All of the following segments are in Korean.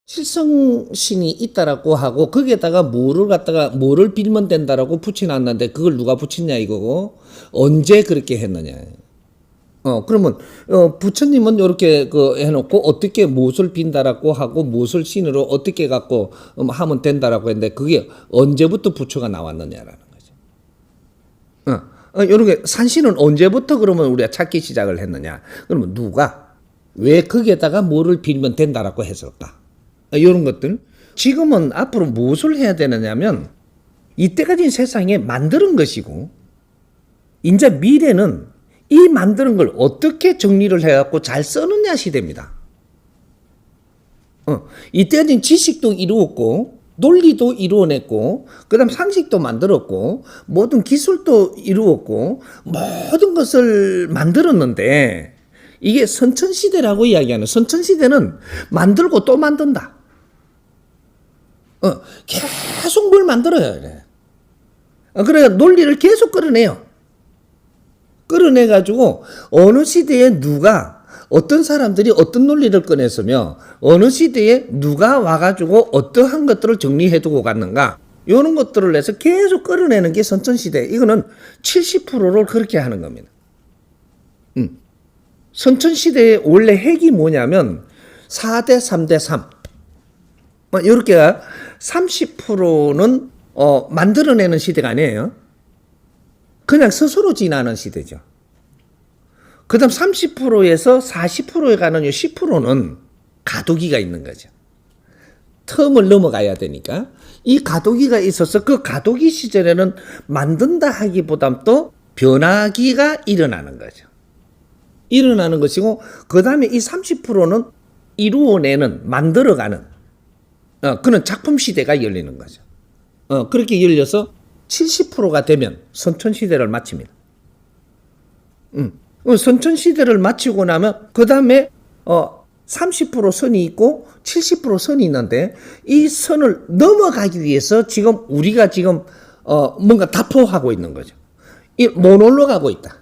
칠성신이 있다라고 하고 거기에다가 뭐를 빌면 된다라고 붙여놨는데 그걸 누가 붙였냐 이거고 언제 그렇게 했느냐. 그러면 부처님은 이렇게 해놓고 어떻게 무엇을 빈다라고 하고 무엇을 신으로 어떻게 갖고 하면 된다라고 했는데 그게 언제부터 부처가 나왔느냐라는 거죠. 이렇게 산신은 언제부터 그러면 우리가 찾기 시작을 했느냐. 그러면 누가 왜 거기에다가 뭐를 빌면 된다라고 했을까? 이런 것들. 지금은 앞으로 무엇을 해야 되느냐면 이때까지 세상에 만드는 것이고 이제 미래는 이 만드는 걸 어떻게 정리를 해갖고 잘 쓰느냐 시대입니다. 이때까지 지식도 이루었고 논리도 이루어냈고 그다음 상식도 만들었고 모든 기술도 이루었고 모든 것을 만들었는데 이게 선천시대라고 이야기하는 선천시대는 만들고 또 만든다. 계속 뭘 만들어야 돼. 그래 논리를 계속 끌어내요. 끌어내가지고 어느 시대에 누가 어떤 사람들이 어떤 논리를 꺼냈으며 어느 시대에 누가 와가지고 어떠한 것들을 정리해두고 갔는가 이런 것들을 해서 계속 끌어내는 게 선천시대. 이거는 70%를 그렇게 하는 겁니다. 선천시대의 원래 핵이 뭐냐면 4대 3대 3 이렇게 30%는 만들어내는 시대가 아니에요. 그냥 스스로 지나는 시대죠. 그 다음 30%에서 40%에 가는 10%는 가도기가 있는 거죠. 텀을 넘어가야 되니까 이 가도기가 있어서 그 가도기 시절에는 만든다 하기보단 또 변화기가 일어나는 거죠. 일어나는 것이고 그 다음에 이 30%는 이루어내는 만들어가는 그런 작품 시대가 열리는 거죠. 그렇게 열려서 70%가 되면 선천시대를 마칩니다. 선천시대를 마치고 나면 그 다음에 30% 선이 있고 70% 선이 있는데 이 선을 넘어가기 위해서 지금 우리가 지금 뭔가 다포하고 있는 거죠. 못 올라가고 있다.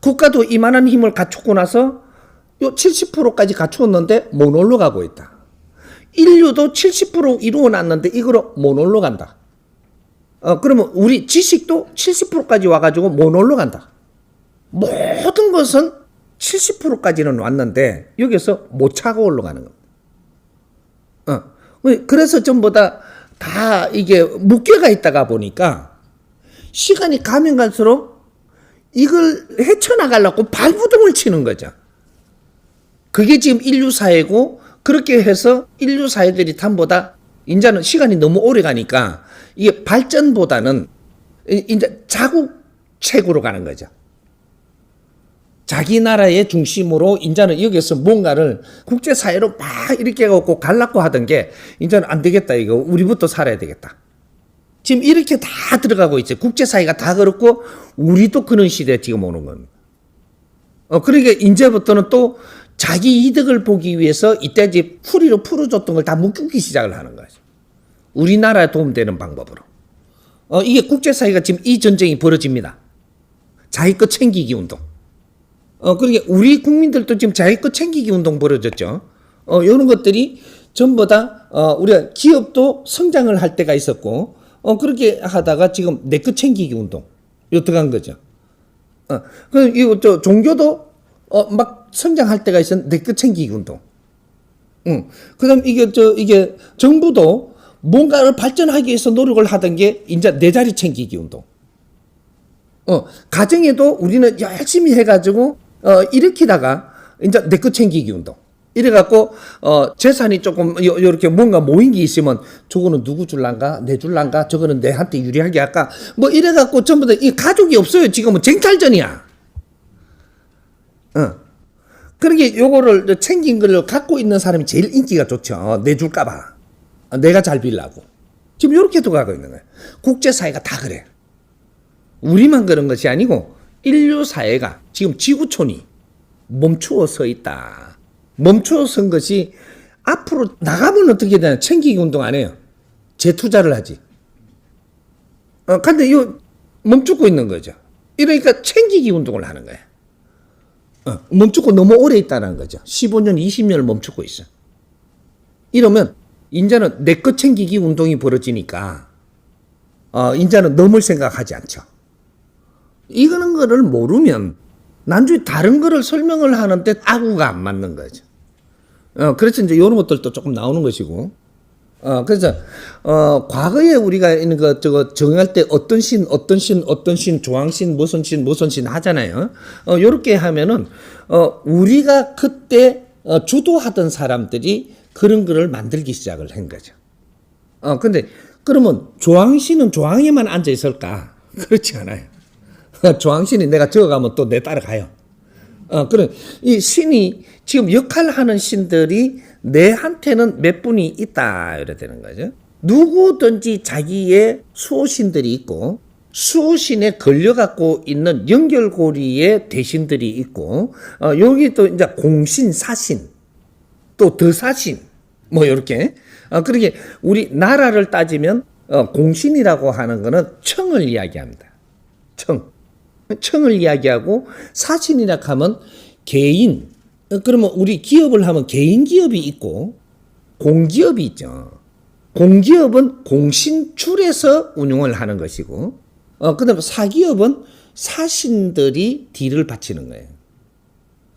국가도 이만한 힘을 갖추고 나서 요 70%까지 갖추었는데 못 올라가고 있다. 인류도 70% 이루어놨는데 이거로 못 올라간다. 그러면 우리 지식도 70%까지 와가지고 못 올라간다. 모든 것은 70%까지는 왔는데 여기서 못 차고 올라가는 겁니다. 그래서 전부 다 이게 묶여가 있다가 보니까 시간이 가면 갈수록 이걸 헤쳐나가려고 발부둥을 치는 거죠. 그게 지금 인류 사회고 그렇게 해서 인류 사회들이 탐보다 이제는 시간이 너무 오래 가니까 이게 발전보다는 이제 자국책으로 가는 거죠. 자기 나라의 중심으로 이제는 여기서 뭔가를 국제사회로 막 이렇게 해갖고 갈라고 하던 게 이제는 안 되겠다. 이거 우리부터 살아야 되겠다. 지금 이렇게 다 들어가고 있죠. 국제사회가 다 그렇고 우리도 그런 시대에 지금 오는 겁니다. 그러니까 이제부터는 또 자기 이득을 보기 위해서 이때까지 풀이로 풀어줬던 걸 다 묶기 시작을 하는 거죠. 우리나라에 도움되는 방법으로. 이게 국제사회가 지금 이 전쟁이 벌어집니다. 자기 것 챙기기 운동. 그러니까 우리 국민들도 지금 자기 것 챙기기 운동 벌어졌죠. 이런 것들이 전부 다 우리가 기업도 성장을 할 때가 있었고 그렇게 하다가 지금 내 것 챙기기 운동 들어간 거죠. 이거 종교도 막 성장할 때가 있었는데 내 것 챙기기 운동. 그다음 이게 정부도 뭔가를 발전하기 위해서 노력을 하던 게 이제 내 자리 챙기기 운동. 가정에도 우리는 열심히 해가지고 일으키다가 이제 내 것 챙기기 운동. 이래갖고 재산이 조금 이렇게 뭔가 모인 게 있으면 저거는 누구 줄란가 내 줄란가 저거는 내한테 유리하게 할까 뭐 이래갖고 전부 다 이 가족이 없어요. 지금은 쟁탈전이야. 그러게 요거를 챙긴 걸 갖고 있는 사람이 제일 인기가 좋죠. 내줄까봐. 내가 잘 빌라고. 지금 이렇게도 가고 있는 거예요. 국제사회가 다 그래. 우리만 그런 것이 아니고 인류 사회가 지금 지구촌이 멈추어 서 있다. 멈추어 선 것이 앞으로 나가면 어떻게 되냐. 챙기기 운동 안 해요. 재투자를 하지. 근데 이 멈추고 있는 거죠. 이러니까 챙기기 운동을 하는 거예요. 멈추고 너무 오래 있다는 거죠. 15년, 20년을 멈추고 있어. 이러면 인자는 내 것 챙기기 운동이 벌어지니까 인자는 넘을 생각하지 않죠. 이거는 거를 모르면 난중에 다른 거를 설명을 하는데 아구가 안 맞는 거죠. 그래서 이제 이런 것들도 조금 나오는 것이고. 그래서 과거에 우리가 있는 거 저거 정할 때 어떤 신, 조항신, 무슨 신 하잖아요. 요렇게 하면은 우리가 그때 주도하던 사람들이 그런 거를 만들기 시작을 한 거죠. 근데 그러면 조항신은 조항에만 앉아 있을까? 그렇지 않아요. 조항신이 내가 적어가면 또 내 따라가요. 그럼 이 신이 지금 역할하는 신들이 내한테는 몇 분이 있다 이래 되는 거죠. 누구든지 자기의 수호신들이 있고 수호신에 걸려갖고 있는 연결고리의 대신들이 있고 여기 또 이제 공신, 사신, 또 더사신 뭐 이렇게 그렇게 우리 나라를 따지면 공신이라고 하는 거는 청을 이야기합니다. 청을 이야기하고 사신이라 하면 개인. 그러면 우리 기업을 하면 개인 기업이 있고 공기업이 있죠. 공기업은 공신출에서 운용을 하는 것이고 그다음에 사기업은 사신들이 딜을 바치는 거예요.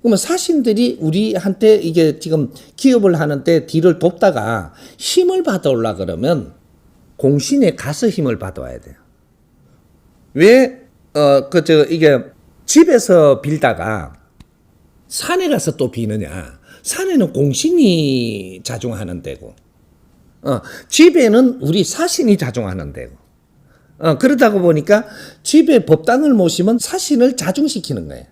그러면 사신들이 우리한테 이게 지금 기업을 하는데 딜을 돕다가 힘을 받아올라 그러면 공신에 가서 힘을 받아와야 돼요. 왜 이게 집에서 빌다가 산에 가서 또 비느냐? 산에는 공신이 자중하는 데고, 집에는 우리 사신이 자중하는 데고, 그러다가 보니까 집에 법당을 모시면 사신을 자중시키는 거예요.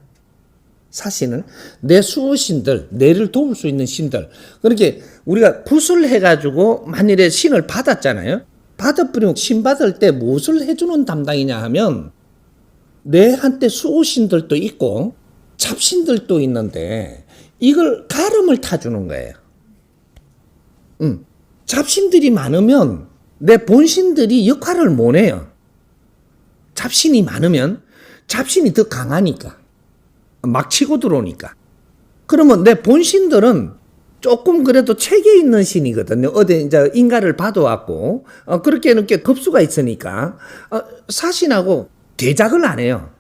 사신을 내 수호신들, 내를 도울 수 있는 신들. 그렇게 우리가 굿을 해가지고 만일에 신을 받았잖아요. 받아버리면 신 받을 때 무엇을 해주는 담당이냐 하면 내한테 수호신들도 있고 잡신들도 있는데 이걸 가름을 타주는 거예요. 잡신들이 많으면 내 본신들이 역할을 못 해요. 잡신이 많으면 잡신이 더 강하니까 막 치고 들어오니까. 그러면 내 본신들은 조금 그래도 체계 있는 신이거든요. 어디 이제 인가를 받아왔고 그렇게는 꽤 급수가 있으니까 사신하고 대작을 안 해요.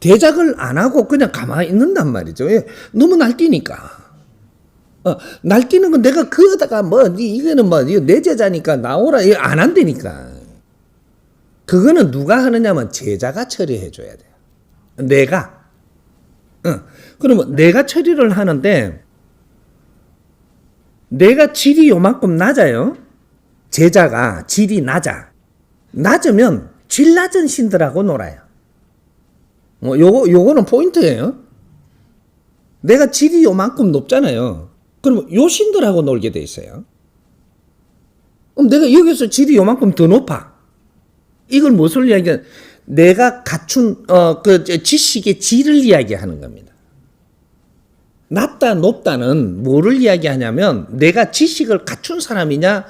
대작을 안 하고 그냥 가만히 있는단 말이죠. 왜? 너무 날뛰니까. 날뛰는 건 내가 그거다가 이거는 내 제자니까 나오라 안 한다니까. 그거는 누가 하느냐면 제자가 처리해 줘야 돼요. 내가. 그러면 내가 처리를 하는데 내가 질이 요만큼 낮아요. 제자가 질이 낮으면 질 낮은 신들하고 놀아요. 요거는 포인트예요. 내가 질이 요만큼 높잖아요. 그러면 요 신들하고 놀게 돼 있어요. 그럼 내가 여기서 질이 요만큼 더 높아. 이걸 무엇을 이야기하냐? 내가 갖춘 지식의 질을 이야기하는 겁니다. 낮다 높다는 뭐를 이야기하냐면 내가 지식을 갖춘 사람이냐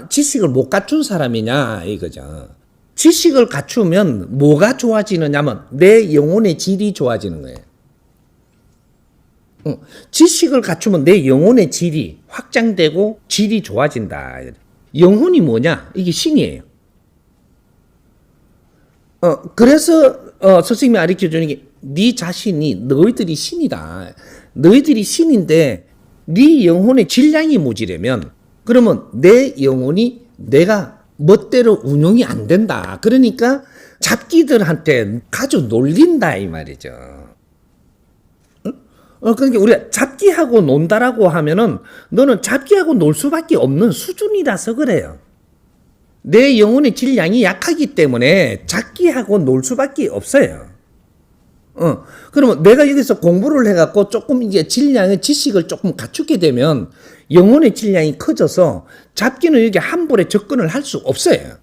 지식을 못 갖춘 사람이냐 이거죠. 지식을 갖추면 뭐가 좋아지느냐면 내 영혼의 질이 좋아지는 거예요. 지식을 갖추면 내 영혼의 질이 확장되고 질이 좋아진다. 영혼이 뭐냐? 이게 신이에요. 그래서 선생님이 가르쳐주는 게 네 자신이 너희들이 신이다. 너희들이 신인데 네 영혼의 질량이 모자라면 그러면 내 영혼이 내가 멋대로 운용이 안 된다. 그러니까 잡기들한테 가져 놀린다 이 말이죠. 그러니까 우리가 잡기하고 논다라고 하면은 너는 잡기하고 놀 수밖에 없는 수준이라서 그래요. 내 영혼의 질량이 약하기 때문에 잡기하고 놀 수밖에 없어요. 그러면 내가 여기서 공부를 해갖고 조금 이제 질량의 지식을 조금 갖추게 되면 영혼의 질량이 커져서 잡기는 여기 한 볼에 접근을 할 수 없어요.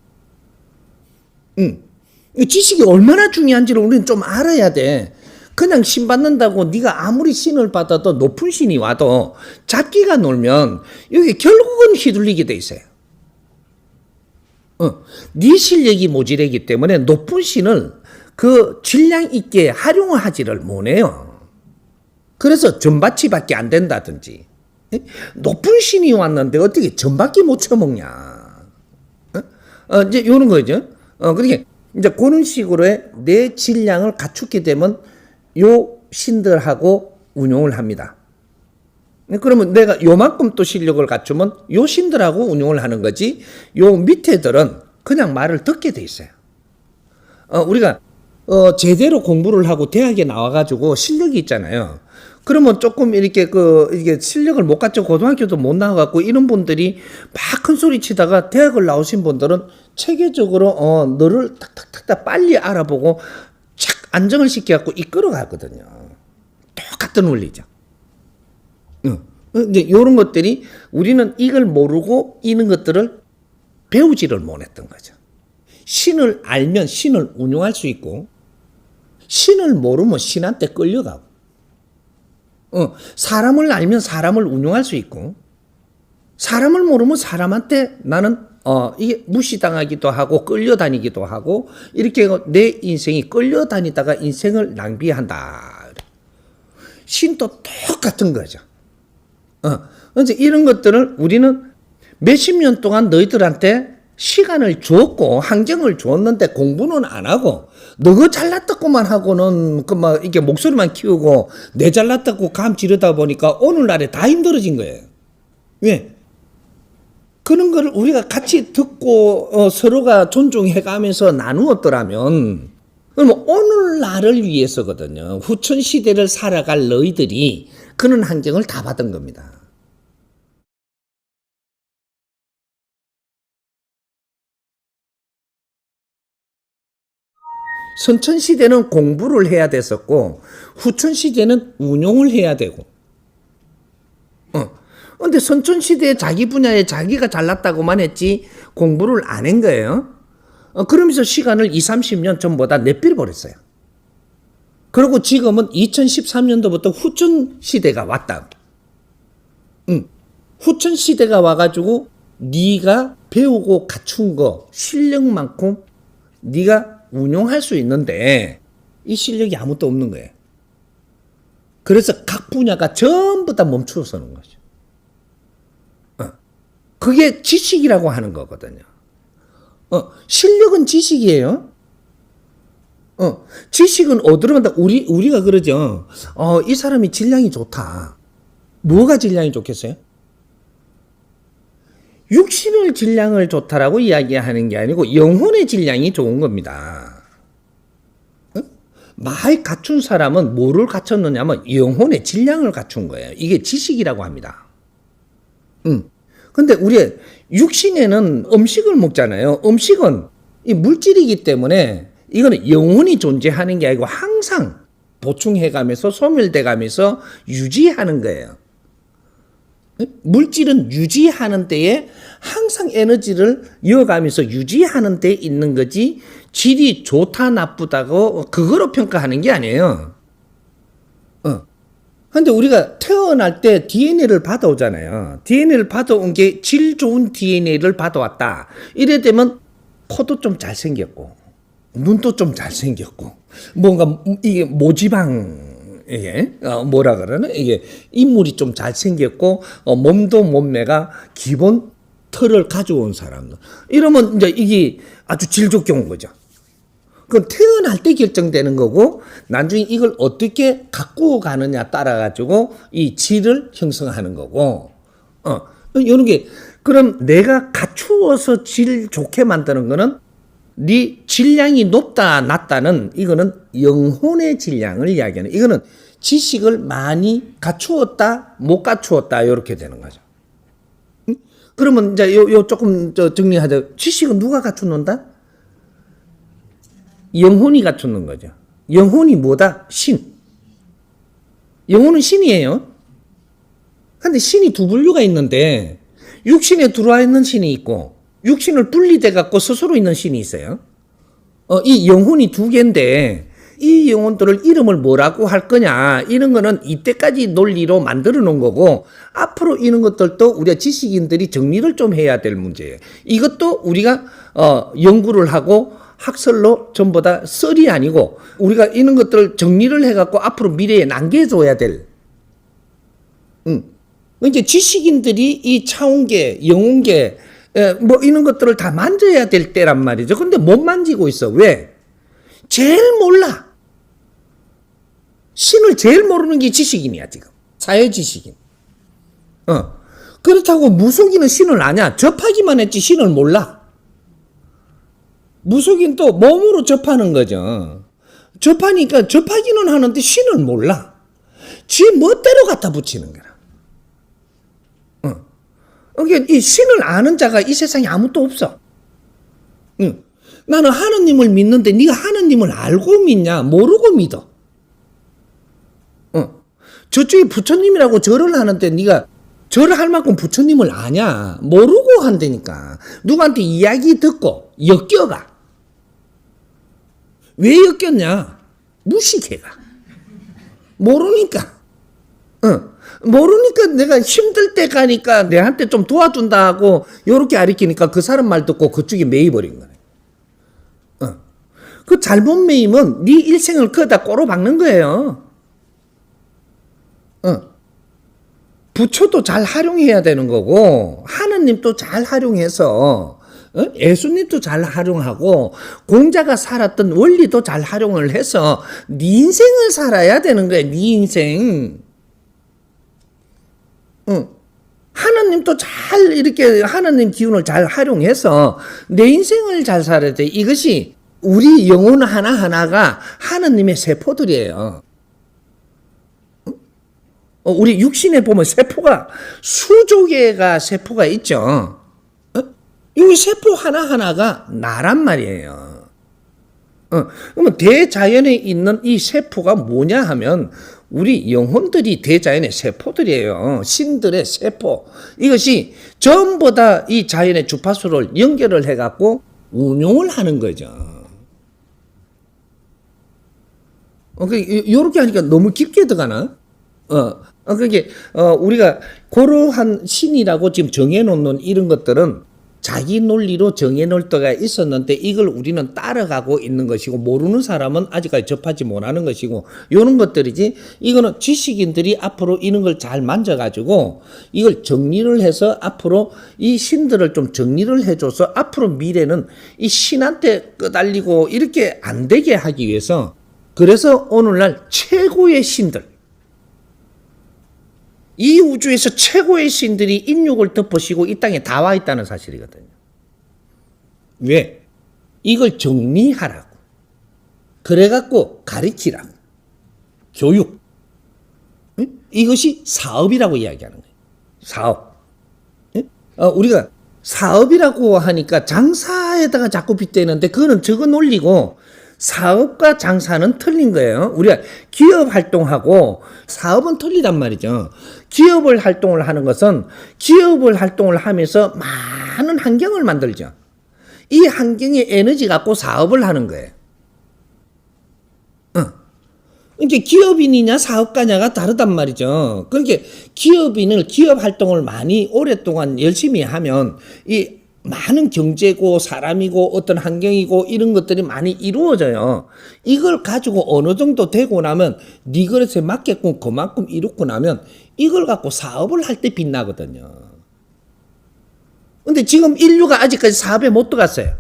지식이 얼마나 중요한지를 우리는 좀 알아야 돼. 그냥 신 받는다고 네가 아무리 신을 받아도 높은 신이 와도 잡기가 놀면 여기 결국은 휘둘리게 돼 있어요. 네 실력이 모자라기 때문에 높은 신을 그 질량 있게 활용하지를 못해요. 그래서 전바치밖에 안 된다든지 높은 신이 왔는데 어떻게 전밖에 못 쳐먹냐. 이제 요런 거죠. 그러니까 이제 그런 식으로의 내 질량을 갖추게 되면 요 신들하고 운용을 합니다. 그러면 내가 요만큼 또 실력을 갖추면 요 신들하고 운용을 하는 거지, 요 밑에들은 그냥 말을 듣게 돼 있어요. 우리가 제대로 공부를 하고 대학에 나와가지고 실력이 있잖아요. 그러면 조금 이렇게 이게 실력을 못 갖춰 고등학교도 못 나와갖고 이런 분들이 막 큰 소리 치다가 대학을 나오신 분들은 체계적으로 너를 탁탁탁탁 빨리 알아보고 착 안정을 시켜갖고 이끌어 가거든요. 똑같은 원리죠. 이제 이런 것들이 우리는 이걸 모르고 이런 것들을 배우지를 못했던 거죠. 신을 알면 신을 운용할 수 있고, 신을 모르면 신한테 끌려가고, 사람을 알면 사람을 운용할 수 있고, 사람을 모르면 사람한테 나는 이게 무시당하기도 하고 끌려다니기도 하고, 이렇게 내 인생이 끌려다니다가 인생을 낭비한다. 신도 똑같은 거죠. 그래서 이런 것들을 우리는 몇십 년 동안 너희들한테 시간을 주었고 환경을 주었는데 공부는 안 하고 너가 잘났다고만 하고는 막 이렇게 목소리만 키우고 내 잘났다고 감 지르다 보니까 오늘날에 다 힘들어진 거예요. 왜? 그런 거를 우리가 같이 듣고 서로가 존중해가면서 나누었더라면, 그러면 오늘날을 위해서거든요. 후천 시대를 살아갈 너희들이 그런 환경을 다 받은 겁니다. 선천 시대는 공부를 해야 됐었고 후천 시대는 운용을 해야 되고. 근데 선천 시대에 자기 분야에 자기가 잘났다고만 했지 공부를 안 한 거예요. 그러면서 시간을 20, 30년 전보다 내버려 버렸어요. 그리고 지금은 2013년도부터 후천 시대가 왔다. 후천 시대가 와가지고 네가 배우고 갖춘 거 실력만큼 네가 운용할 수 있는데 이 실력이 아무것도 없는 거예요. 그래서 각 분야가 전부 다 멈추어서는 거죠. 그게 지식이라고 하는 거거든요. 실력은 지식이에요. 지식은 어디로 간다? 우리가 그러죠. 이 사람이 질량이 좋다. 뭐가 질량이 좋겠어요? 육신의 질량을 좋다라고 이야기하는 게 아니고 영혼의 질량이 좋은 겁니다. 말 갖춘 사람은 뭐를 갖췄느냐면 영혼의 질량을 갖춘 거예요. 이게 지식이라고 합니다. 근데 우리 육신에는 음식을 먹잖아요. 음식은 이 물질이기 때문에 이거는 영혼이 존재하는 게 아니고 항상 보충해가면서 소멸돼가면서 유지하는 거예요. 물질은 유지하는 데에 항상 에너지를 이어가면서 유지하는 데 있는 거지 질이 좋다 나쁘다고 그거로 평가하는 게 아니에요. 근데 우리가 태어날 때 DNA를 받아오잖아요. DNA를 받아온 게 질 좋은 DNA를 받아왔다. 이래 되면 코도 좀 잘생겼고 눈도 좀 잘생겼고 뭔가 이게 모지방 이게 뭐라 그러나 이게 인물이 좀 잘생겼고 몸도 몸매가 기본 털을 가져온 사람 이러면 이제 이게 아주 질 좋게 온 거죠. 그건 태어날 때 결정되는 거고 나중에 이걸 어떻게 갖고 가느냐 따라 가지고 이 질을 형성하는 거고 이런 게 그럼 내가 갖추어서 질 좋게 만드는 거는 네 질량이 높다 낮다는 이거는 영혼의 질량을 이야기하는 이거는 지식을 많이 갖추었다 못 갖추었다 이렇게 되는 거죠. 그러면 이제 요 조금 정리하자. 지식은 누가 갖추는다? 영혼이 갖추는 거죠. 영혼이 뭐다? 신. 영혼은 신이에요. 근데 신이 두 분류가 있는데 육신에 들어와 있는 신이 있고 육신을 분리돼 갖고 스스로 있는 신이 있어요. 이 영혼이 두 개인데 이 영혼들을 이름을 뭐라고 할 거냐 이런 거는 이때까지 논리로 만들어 놓은 거고 앞으로 이런 것들도 우리가 지식인들이 정리를 좀 해야 될 문제예요. 이것도 우리가 연구를 하고 학설로 전부 다 썰이 아니고 우리가 이런 것들을 정리를 해갖고 앞으로 미래에 남겨줘야 될 이제 지식인들이 이 차원계, 영혼계, 뭐 이런 것들을 다 만져야 될 때란 말이죠. 근데 못 만지고 있어. 왜? 제일 몰라. 신을 제일 모르는 게 지식인이야, 지금. 사회 지식인. 그렇다고 무속인은 신을 아냐? 접하기만 했지 신을 몰라. 무속인도 몸으로 접하는 거죠. 접하니까 접하기는 하는데 신을 몰라. 지 멋대로 갖다 붙이는 거야. 그러니까 이 신을 아는 자가 이 세상에 아무도 없어. 나는 하느님을 믿는데 네가 하느님을 알고 믿냐? 모르고 믿어. 저쪽에 부처님이라고 절을 하는데 네가 절을 할 만큼 부처님을 아냐? 모르고 한다니까. 누구한테 이야기 듣고 엮여가. 왜 엮였냐? 무식해가. 모르니까. 모르니까 내가 힘들 때 가니까 내한테 좀 도와준다 하고 요렇게 가리키니까 그 사람 말 듣고 그쪽에 매이버린 거네. 그 잘못 매이면 네 일생을 그다 꼬로 박는 거예요. 부처도 잘 활용해야 되는 거고 하느님도 잘 활용해서 예수님도 잘 활용하고 공자가 살았던 원리도 잘 활용을 해서 네 인생을 살아야 되는 거야. 네 인생. 하느님도 잘 이렇게 하느님 기운을 잘 활용해서 내 인생을 잘 살아야 돼. 이것이 우리 영혼 하나하나가 하느님의 세포들이에요. 우리 육신에 보면 세포가 수조 개가 세포가 있죠. 이 세포 하나하나가 나란 말이에요. 그러면 대자연에 있는 이 세포가 뭐냐 하면 우리 영혼들이 대자연의 세포들이에요. 신들의 세포. 이것이 전부 다 이 자연의 주파수를 연결을 해갖고 운용을 하는 거죠. 이렇게 하니까 너무 깊게 들어가나? 그게 우리가 그러한 신이라고 지금 정해놓는 이런 것들은 자기 논리로 정해놓을 때가 있었는데 이걸 우리는 따라가고 있는 것이고 모르는 사람은 아직까지 접하지 못하는 것이고 이런 것들이지. 이거는 지식인들이 앞으로 이런 걸 잘 만져가지고 이걸 정리를 해서 앞으로 이 신들을 좀 정리를 해줘서 앞으로 미래는 이 신한테 끄달리고 이렇게 안 되게 하기 위해서 그래서 오늘날 최고의 신들 이 우주에서 최고의 신들이 인육을 덮으시고 이 땅에 다 와 있다는 사실이거든요. 왜? 이걸 정리하라고. 그래갖고 가르치라고. 교육. 이것이 사업이라고 이야기하는 거예요. 사업. 우리가 사업이라고 하니까 장사에다가 자꾸 빗대는데 그거는 적어 놀리고 사업과 장사는 틀린 거예요. 우리가 기업 활동하고 사업은 틀리단 말이죠. 기업을 활동을 하는 것은 기업을 활동을 하면서 많은 환경을 만들죠. 이 환경의 에너지 갖고 사업을 하는 거예요. 이게 기업인이냐 사업가냐가 다르단 말이죠. 그러니까 기업인을 기업 활동을 많이 오랫동안 열심히 하면 이 많은 경제고 사람이고 어떤 환경이고 이런 것들이 많이 이루어져요. 이걸 가지고 어느 정도 되고 나면 네 그릇에 맞게끔 그만큼 이루고 나면 이걸 갖고 사업을 할 때 빛나거든요. 근데 지금 인류가 아직까지 사업에 못 들어갔어요.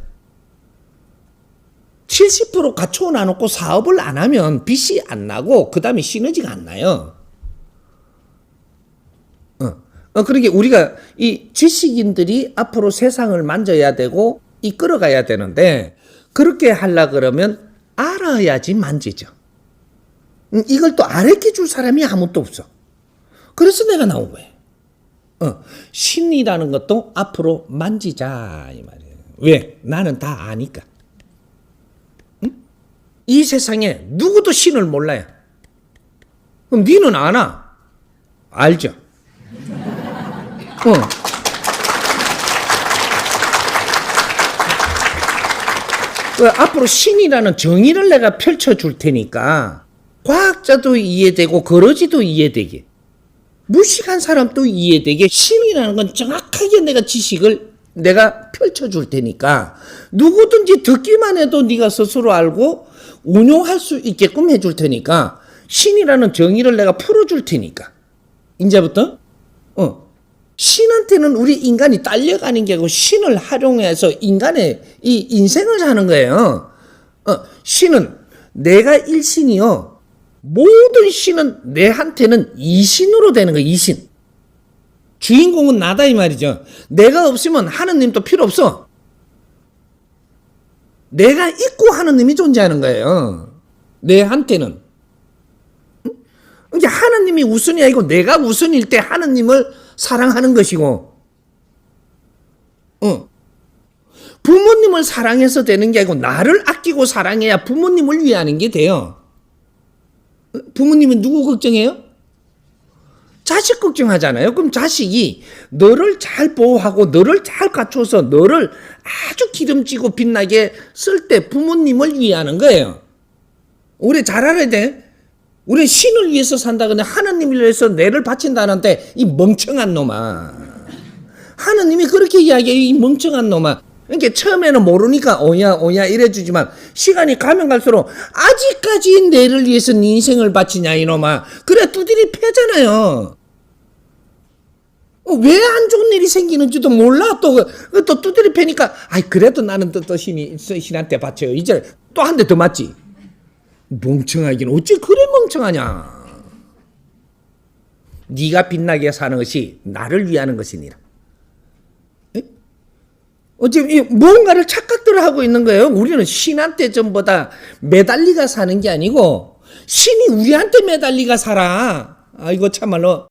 70% 갖춰 놔놓고 사업을 안 하면 빚이 안 나고 그 다음에 시너지가 안 나요. 그러니까 우리가 이 지식인들이 앞으로 세상을 만져야 되고 이끌어가야 되는데 그렇게 하려 그러면 알아야지 만지죠. 이걸 또 알게 줄 사람이 아무도 없어. 그래서 내가 나온 거예요. 신이라는 것도 앞으로 만지자 이 말이에요. 왜? 나는 다 아니까. 이 세상에 누구도 신을 몰라요. 그럼 니는 아나? 알죠? 앞으로 신이라는 정의를 내가 펼쳐줄 테니까 과학자도 이해되고 거러지도 이해되게 무식한 사람도 이해되게 신이라는 건 정확하게 내가 지식을 내가 펼쳐줄 테니까 누구든지 듣기만 해도 네가 스스로 알고 운용할 수 있게끔 해줄 테니까 신이라는 정의를 내가 풀어줄 테니까 이제부터 신한테는 우리 인간이 딸려가는 게 아니고 신을 활용해서 인간의 이 인생을 사는 거예요. 신은 내가 일신이요. 모든 신은 내한테는 이신으로 되는 거예요. 이신. 주인공은 나다 이 말이죠. 내가 없으면 하느님도 필요 없어. 내가 있고 하느님이 존재하는 거예요. 내한테는. 이게 하느님이 우선이 아니고 내가 우선일 때 하느님을 사랑하는 것이고, 부모님을 사랑해서 되는 게 아니고 나를 아끼고 사랑해야 부모님을 위하는 게 돼요. 부모님은 누구 걱정해요? 자식 걱정하잖아요. 그럼 자식이 너를 잘 보호하고 너를 잘 갖춰서 너를 아주 기름지고 빛나게 쓸 때 부모님을 위하는 거예요. 우리 잘 알아야 돼. 우리 신을 위해서 산다거나 하나님을 위해서 뇌를 바친다는데 이 멍청한 놈아. 하나님이 그렇게 이야기해요. 이 멍청한 놈아. 그러니까 처음에는 모르니까 오야 이래주지만 시간이 가면 갈수록 아직까지 뇌를 위해서 네 인생을 바치냐 이놈아. 그래 두드리 패잖아요. 왜 안 좋은 일이 생기는지도 몰라. 또 두드리 패니까 그래도 나는 또 신한테 바쳐요. 이제 또 한 대 더 맞지. 멍청하긴 어찌 그래 멍청하냐. 네가 빛나게 사는 것이 나를 위하는 것이니라. 어찌 뭔가를 착각들을 하고 있는 거예요. 우리는 신한테 전부 다 매달리가 사는 게 아니고 신이 우리한테 매달리가 살아. 이거 참말로